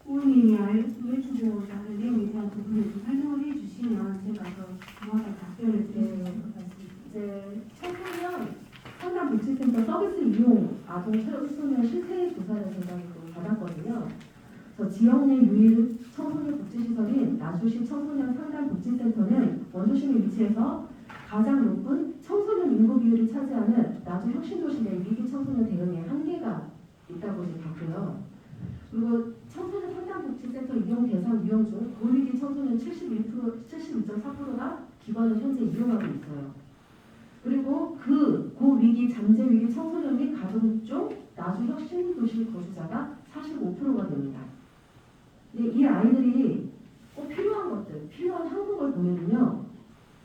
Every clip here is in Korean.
의원님이 알려주고자 하는 내용에 대한 부분을 좀 설명을 해주시면 제가 더 정확하게 답변을 드리는 것 같습니다. 이제 청소년 상담복지센터 서비스 이용 아동 청소년 실태 조사를 제가 또 받았거든요. 그래서 지역 내 유일 청소년 복지시설인 나주시 청소년 상담복지센터는 원주시에 위치해서 가장 높은 청소년 인구 비율을 차지하는 나주 혁신도시 내 위기 청소년 대응에 한계가 있다고 이제 봤고요. 그리고 청소년 상담복지센터 이용 대상 유형 중 고위기 청소년 72.4%가 기관을 현재 이용하고 있어요. 그리고 그 고위기 잠재 위기 청소년 및 가족 중 나주 혁신도시 거주자가 45%가 됩니다. 근데 이 아이들이 꼭 필요한 것들, 필요한 항목을 보면요.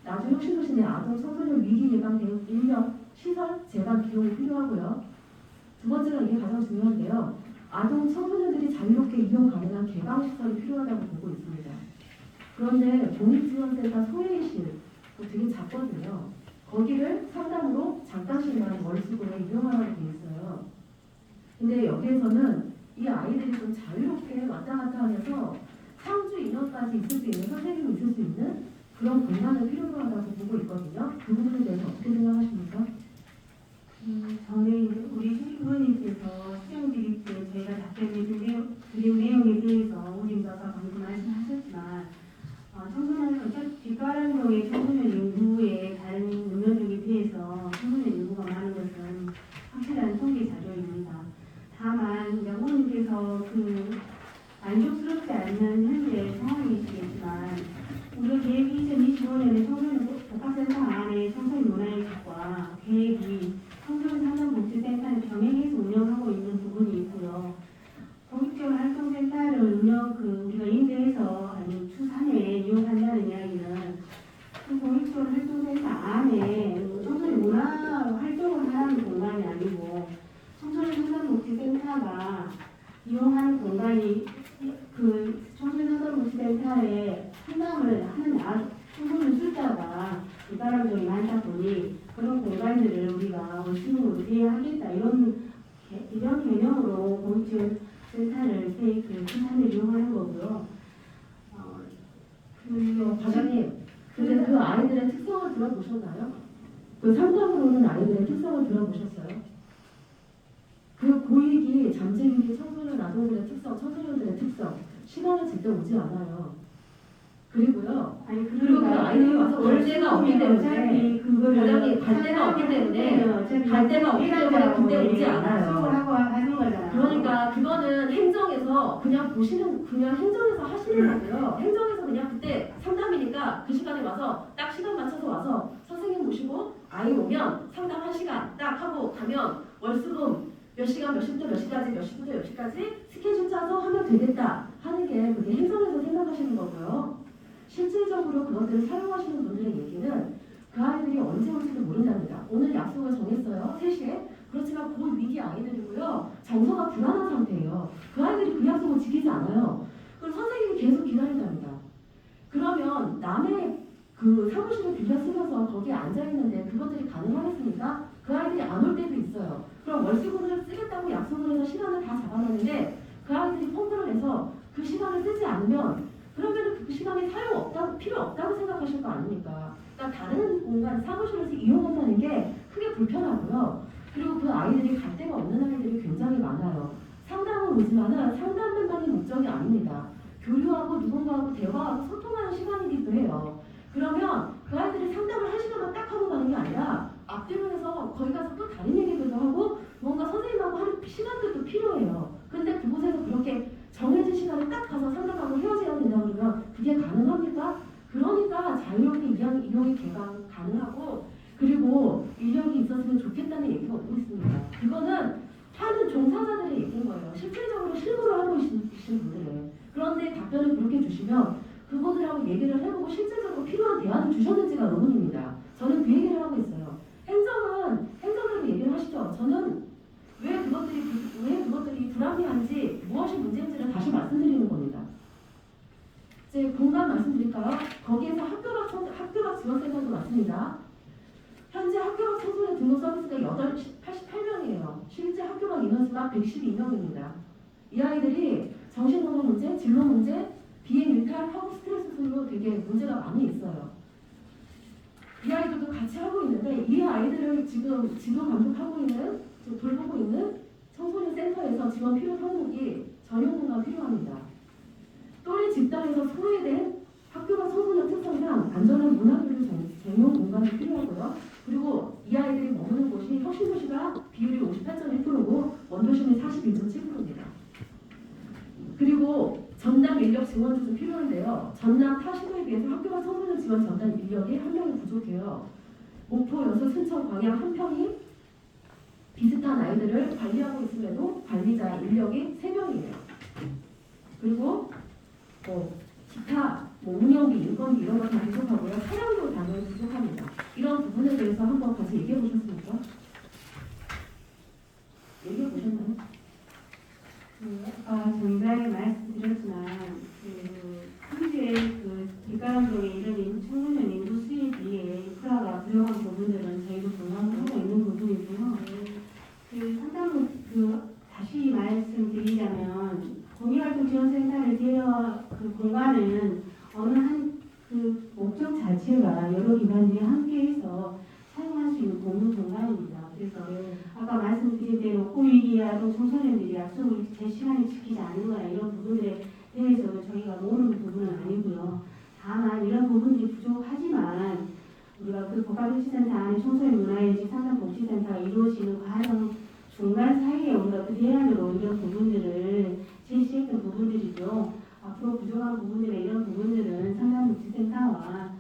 나주 혁신도시 내 아동 청소년 위기 예방 대응 인력, 시설, 재반 비용이 필요하고요. 두 번째가 이게 가장 중요한데요. 아동 청소년들이 자유롭게 이용 가능한 개방시설이 필요하다고 보고 있습니다. 그런데 공익지원센터 소외실 되게 작거든요. 거기를 상담으로 잠깐씩만 월수금에 이용하라고 되어 있어요. 근데 여기에서는 이 아이들이 좀 자유롭게 왔다 갔다 하면서 상주 인원까지 있을 수 있는, 선생님이 있을 수 있는 그런 공간을 필요로 하다고 보고 있거든요. 그 부분에 대해서 어떻게 생각하십니까? 저는 우리 의원님께서 시험 드릴 때 저희가 답변을 드린 내용에 대해서 의원님도 아까 방금 말씀하셨지만 청소년 뒷가람동의 청소년 인구의 다른 문명족에 비해서 청소년 인구가 많은 것은 확실한 통계 자료입니다. 다만 의원님께서 만족스럽지 않는 현재 상황이시겠지만 우리가 계획 2025년에 청소년 복합센터 안에 청소년 문화예술과 계획이 청소년 상담복지센터를 병행해서 운영하고 있는 부분이 있고요. 공익지원 활동센터를 우리가 임대해서 아니 추산에 이용한다는 이야기는 공익지원 활동센터 안에 청소년 문화 활동을 하는 공간이 아니고 청소년 상담복지센터가 이용하는 공간이 청소년 상담복지센터에 상담을 하는 청소년 숫자가 뒷바람종이 많다 보니 그런 공간들을 우리가 월수금으로 대여하겠다 이런 개념으로 공익지원 센터를 추산을 이용하는 거고요. 과장님, 근데 그 아이들의 특성을 들어보셨나요? 그 상담으로 오는 아이들의 특성을 들어보셨어요? 그 고위기, 잠재위기 청소년 아동들의 특성, 청소년들의 특성, 시간을 제때 오지 않아요. 그리고요. 그리고 그 아이들이 와서 갈 데가 없기 때문에 과장님 갈 데가 없기 때문에 그때 오지 않아요. 그러니까 그거는 행정에서 그냥 행정에서 하시는 거고요. 행정에서 그냥 그때 상담이니까 그 시간에 와서 딱 시간 맞춰서 와서 선생님 모시고 아이 오면 상담 1시간 딱 하고 가면 월수금 몇 시간 몇 시부터 몇 시까지 몇 시부터 몇 시까지 스케줄 짜서 하면 되겠다 하는 게 그게 행정에서 생각하시는 거고요. 실질적으로 그것들을 사용하시는 분들의 얘기는 그 아이들이 언제 올지도 모른답니다. 오늘 약속을 정했어요. 3시에. 그렇지만 그 위기 아이들이고요. 정서가 불안한 상태예요. 그 아이들이 그 약속을 지키지 않아요. 그럼 선생님이 계속 기다린답니다. 그러면 남의 그 사무실을 빌려 쓰면서 거기에 앉아있는데 그것들이 가능하겠습니까? 그 아이들이 안 올 때도 있어요. 그럼 월수금을 쓰겠다고 약속을 해서 시간을 다 잡아놨는데 그 아이들이 폰들을 해서 그 시간을 쓰지 않으면 그러면 그 시간이 필요 없다고 생각하실 거 아닙니까? 그러니까 다른 공간, 사무실에서 이용한다는 게 크게 불편하고요. 그리고 그 아이들이 갈 데가 없는 아이들이 굉장히 많아요. 상담은 오지만은 상담만이 목적이 아닙니다. 교류하고 누군가하고 대화하고 소통하는 시간이기도 해요. 그러면 그 아이들이 상담을 1시간만 딱 하고 가는 게 아니라 앞뒤로 해서 거기 가서 또 다른 얘기들도 하고 뭔가 선생님하고 하는 시간들도 필요해요. 근데 그곳에서 그렇게 정해진 시간에 딱 가서 상담하고 헤어져야 된다고 그러면 그게 가능합니까? 그러니까 자유롭게 이용이 개방 가능하고 그리고 인력이 있었으면 좋겠다는 얘기가 오고 있습니다. 그거는 하는 종사자들의 얘기인 거예요. 실질적으로 실무를 하고 계신 분들은. 그런데 답변을 그렇게 주시면 그분들하고 얘기를 해보고 실질적으로 필요한 대안을 주셨는지가 의문입니다. 저는 그 얘기를 하고 있어요. 행정으로 얘기를 하시죠. 저는 왜 그것들이 불합리한지 무엇이 문제인지를 다시 말씀드리는 겁니다. 이제 공간 말씀드릴까요? 거기에서 학교각 지원센터도 맞습니다. 현재 학교각 청소년 등록 서비스가 88명이에요. 실제 학교각 인원수가 112명입니다. 이 아이들이 정신건강 문제, 진로 문제, 비행 일탈하고 스트레스 순으로 되게 문제가 많이 있어요. 이 아이들도 같이 하고 있는데 이 아이들을 지금 지도 감독하고 있는, 지금 돌보고 있는 청소년 센터에서 지원 필요 항목이 전용 공간 필요합니다. 또래 집단에서 소외된 학교가 청소년 특성상 안전한 문화교류 전용 공간이 필요하고요. 그리고 이 아이들이 머무는 곳이 혁신도시가 비율이 58.1%고 원도심이 41.7%입니다. 그리고 전담 인력 지원도 좀 필요한데요. 전남 타 시도에 비해서 학교와 청소년 지원 전담 인력이 한 명이 부족해요. 목포, 여수, 순천, 광양 한 평이 비슷한 아이들을 관리하고 있음에도 관리자 인력이 3명이에요. 그리고 기타 운영비, 인건비 이런 거 다 부족하고요. 사양도 당연히 부족합니다. 이런 부분에 대해서 한번 같이 얘기해 보셨습니까? 얘기해 보셨나요? 아까 정답에 말씀드렸지만 현재 뒷가람동에 이르는 청소년 인구 수입이 인프라가 부족한 부분들은 저희도 공감하고 있는 부분이고요. 상당히 다시 말씀드리자면 공익활동지원센터를 대여 공간은 어느 한 목적 자체가 여러 기관들이 함께해서 사용할 수 있는 공유 공간입니다. 그래서 아까 말씀드린 대로 고위기 아동 청소년들이 약속을 제 시간에 지키지 않는 거나 이런 부분들에 대해서는 저희가 모르는 부분은 아니고요. 다만 이런 부분들이 부족하지만 우리가 복합복지센터 안에 청소년 문화예지 상담복지센터가 이루어지는 과정 중간 사이에 우리가 대안으로 이런 부분들을 제시했던 부분들이죠. 앞으로 부족한 부분들에 이런 부분들은 상담복지센터와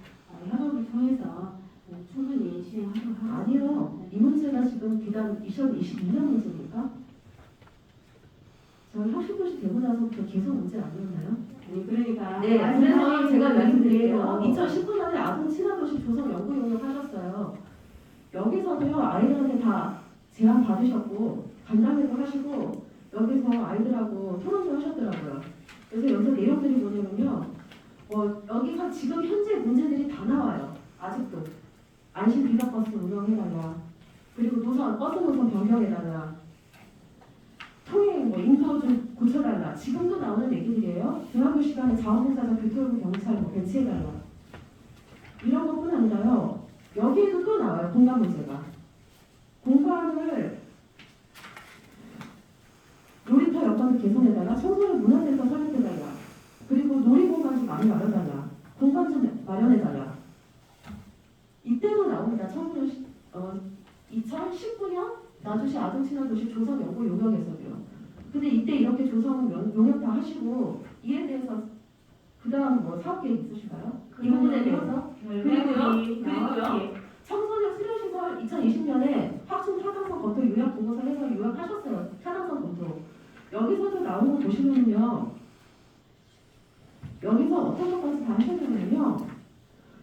협업을 통해서 충분히 진행하도록 하겠습니다. 아니요. 이 문제가 지금 비단 2022년 문제입니까? 저희 혁신도시 되고 나서부터 계속 문제 아니었나요? 아니 그러니까 네, 그래서 제가 말씀드릴게요. 네. 2019년에 아동 친화도시 조성 연구 용역 하셨어요. 여기서도요 아이들한테 다 제안 받으셨고 간담회도 하시고 여기서 아이들하고 토론도 하셨더라고요. 그래서 여기서 내용들이 뭐냐면요. 여기서 지금 현재 문제들이 다 나와요. 아직도 안심 비상버스 운영해달라. 그리고 버스 노선 변경해달라. 통행 인파 좀 고쳐달라. 지금도 나오는 얘기들이에요. 중학교 시간에 자원봉사자 교통부 경찰 배치해달라. 이런 것뿐 아니라요. 여기에도 또 나와요. 공간 문제가. 공간을 놀이터 여건을 개선해달라. 청소년 문화센터 설립해달라. 그리고 놀이공간 좀 많이 마련해달라. 공간 좀 마련해달라. 이때도 나옵니다. 2019년 나주시 아동친화도시 조성 연구 용역에서도요. 근데 이때 이렇게 조성 용역 다 하시고 이에 대해서 그 다음 사업 계획 있으실까요? 이 부분에 대해서 그리고요. 청소년 수련시설 2020년에 확충 타당성 검토 요약 보고서 해서 요약하셨어요. 타당성 검토. 여기서도 나오는 거 보시면요. 여기서 어떤 것까지 다 하셨냐면요.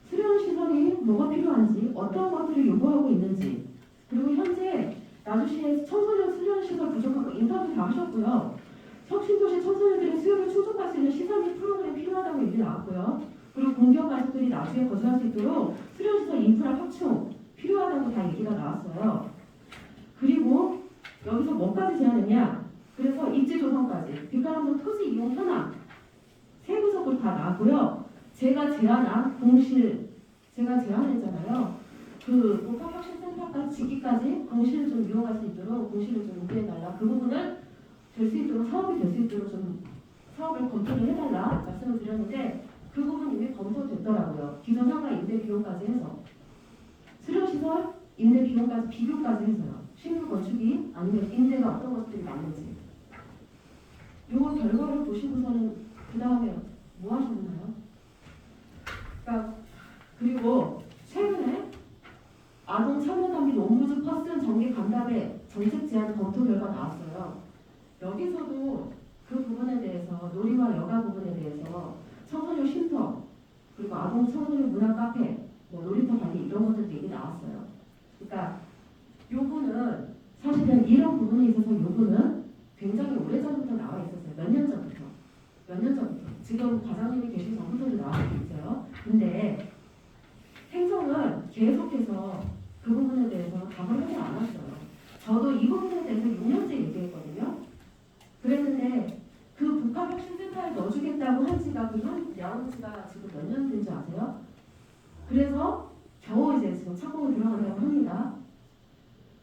수련시설이 뭐가 필요한지, 어떤 것들을 요구하고 있는지, 그리고 현재 나주시에 청소년 수련시설 부족하고 인터뷰 다 하셨고요. 혁신도시 청소년들의 수요를 충족할 수 있는 시설 및 프로그램 필요하다고 얘기 나왔고요. 그리고 공기업 가족들이 나주에 거주할 수 있도록 수련시설 인프라 확충 필요하다고 다 얘기가 나왔어요. 그리고 여기서 뭐까지 제안했냐? 그래서 입지 조성까지, 뒷가람동 토지 이용 현황, 세 구석을 다 나왔고요. 제가 제안했잖아요. 복합혁신센터까지 짓기까지 공실을 좀 이용할 수 있도록 공실을 좀 요구해달라. 그 부분을 될 수 있도록 사업이 될 수 있도록 좀 사업을 검토를 해달라 말씀을 드렸는데 그 부분 이미 검토됐더라고요. 기존 상가 임대 비용까지 해서 수련시설 임대 비용까지 비교까지 해서요. 신규 건축이 아니면 임대가 어떤 것들이 맞는지 요거 결과를 보시고서는 그 다음에 뭐 하셨나요? 그리고 최근에 아동 참여단 및 원무주 퍼슨 정기 간담회 정책 제안 검토 결과 나왔어요. 여기서도 그 부분에 대해서 놀이와 여가 부분에 대해서 청소년 쉼터 그리고 아동 청소년 문화 카페 놀이터 관리 이런 것들도 얘기 나왔어요. 그러니까 요구는 사실은 이런 부분에 있어서 요구는 굉장히 오래전부터 나와 있었어요. 몇 년 전부터. 지금 과장님이 계신 전부터도 나와 있어요. 근데 행정은 계속해서 그 부분에 대해서 답을 하지 않았어요. 저도 이 부분에 대해서 6년째 얘기했거든요. 그랬는데 그 복합혁신 됐다고 한 지가 나온 지가 지금 몇 년 된 줄 아세요? 그래서 겨우 이제 지금 착공을 들어간다고 합니다.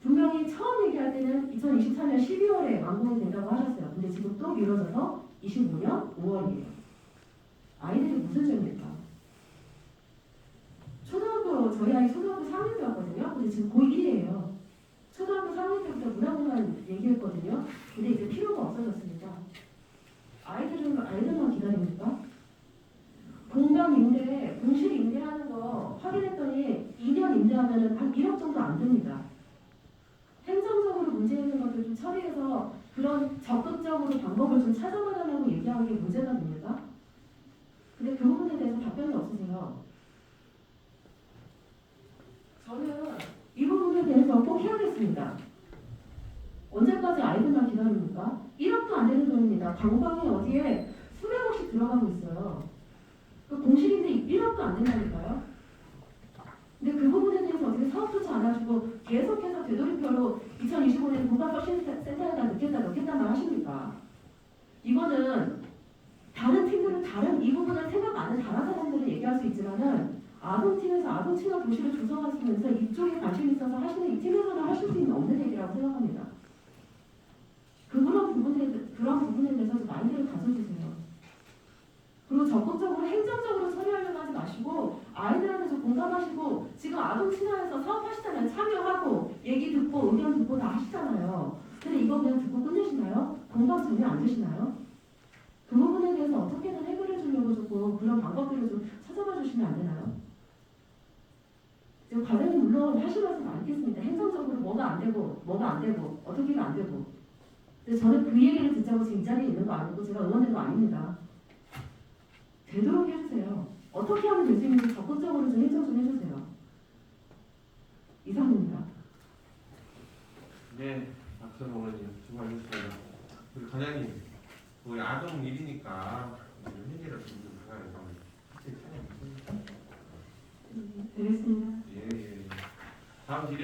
분명히 처음 얘기할 때는 2024년 12월에 완공이 된다고 하셨어요. 근데 지금 또 미뤄져서 25년 5월이에요. 아이들이 무슨 죄입니까? 저희 아이 초등학교 3학년 때였거든요. 근데 지금 고1이에요. 초등학교 3학년 때부터 문화공간 얘기했거든요. 근데 이제 필요가 없어졌습니다. 아이들만 기다립니까? 공방 임대, 공실 임대하는 거 확인했더니 2년 임대하면 한 1억 정도 안 듭니다. 행정적으로 문제 있는 것들 좀 처리해서 그런 적극적으로 방법을 좀 찾아봐달라고 얘기하는 게 문제가 됩니까? 근데 그 부분에 대해서 답변이 없으세요. 저는 이 부분에 대해서 꼭 해야겠습니다. 언제까지 아이들만 기다립니까? 1억도 안 되는 돈입니다. 방방이 어디에 수백억씩 들어가고 있어요. 그 공실인데 1억도 안 된다니까요. 근데 그 부분에 대해서 어떻게 사업조차 안 하시고 계속해서 되돌이표로 2025년 국가혁신센터에다 넣겠다만 하십니까? 이거는 다른 팀들은 이 부분을 생각 안 하는 다른 사람들은 얘기할 수 있지만은 아동팀에서 아동친화 도시를 조성하시면서 이쪽에 관심 있어서 하시는 이 팀에서는 하실 수 있는 없는 얘기라고 생각합니다. 그런 부분에 대해서 좀 마인드를 가져주세요. 그리고 적극적으로 행정적으로 처리하려고 하지 마시고 아이들한테 좀 공감하시고 지금 아동친화에서 사업하시잖아요. 참여하고 얘기 듣고 의견 듣고 다 하시잖아요. 근데 이거 그냥 듣고 끝내시나요? 공감 전혀 안 되시나요? 그 부분에 대해서 어떻게든 해결해 주려고 조금 그런 방법들을 좀 찾아봐 주시면 안 되나요? 지금 과장님 물론 하시면서 알겠습니다. 행정적으로 뭐가 안 되고 어떻게가 안 되고. 근데 저는 그 얘기를 듣자고 지금 이 자리에 있는 거 아니고 제가 응원된 거 아닙니다. 되도록 해주세요. 어떻게 하면 될 수 있는지 적극적으로 좀 해줘 좀 해주세요. 이상입니다. 네, 박선 어머님 수고하셨습니다. 우리 과장님, 우리 아동 일이니까 회의를 좀 하겠습니다. 되겠습니다. 예, 예. 다음 질의.